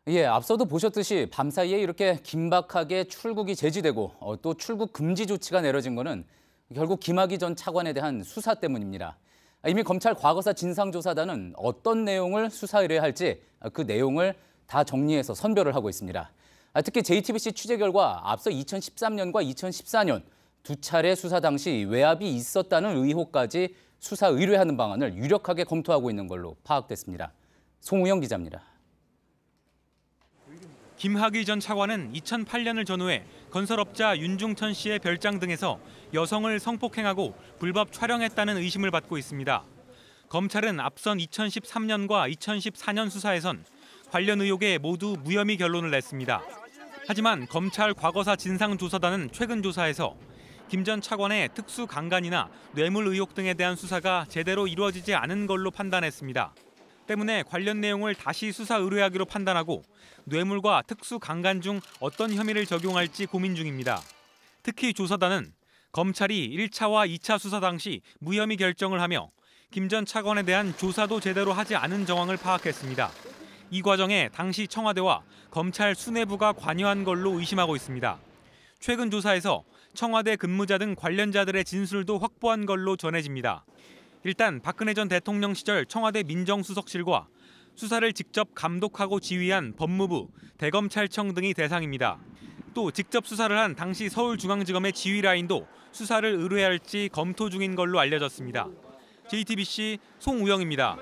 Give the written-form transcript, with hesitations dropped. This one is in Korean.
예, 앞서도 보셨듯이 밤사이에 이렇게 긴박하게 출국이 제지되고 또 출국 금지 조치가 내려진 거는 결국 김학의 전 차관에 대한 수사 때문입니다. 이미 검찰 과거사 진상조사단은 어떤 내용을 수사 의뢰할지 그 내용을 다 정리해서 선별을 하고 있습니다. 특히 JTBC 취재 결과 앞서 2013년과 2014년 두 차례 수사 당시 외압이 있었다는 의혹까지 수사 의뢰하는 방안을 유력하게 검토하고 있는 걸로 파악됐습니다. 송우영 기자입니다. 김학의 전 차관은 2008년을 전후해 건설업자 윤중천 씨의 별장 등에서 여성을 성폭행하고 불법 촬영했다는 의심을 받고 있습니다. 검찰은 앞선 2013년과 2014년 수사에선 관련 의혹에 모두 무혐의 결론을 냈습니다. 하지만 검찰 과거사 진상조사단은 최근 조사에서 김 전 차관의 특수 강간이나 뇌물 의혹 등에 대한 수사가 제대로 이루어지지 않은 걸로 판단했습니다. 때문에 관련 내용을 다시 수사 의뢰하기로 판단하고 뇌물과 특수 강간 중 어떤 혐의를 적용할지 고민 중입니다. 특히 조사단은 검찰이 1차와 2차 수사 당시 무혐의 결정을 하며 김 전 차관에 대한 조사도 제대로 하지 않은 정황을 파악했습니다. 이 과정에 당시 청와대와 검찰 수뇌부가 관여한 걸로 의심하고 있습니다. 최근 조사에서 청와대 근무자 등 관련자들의 진술도 확보한 걸로 전해집니다. 일단 박근혜 전 대통령 시절 청와대 민정수석실과 수사를 직접 감독하고 지휘한 법무부, 대검찰청 등이 대상입니다. 또 직접 수사를 한 당시 서울중앙지검의 지휘라인도 수사를 의뢰할지 검토 중인 걸로 알려졌습니다. JTBC 송우영입니다.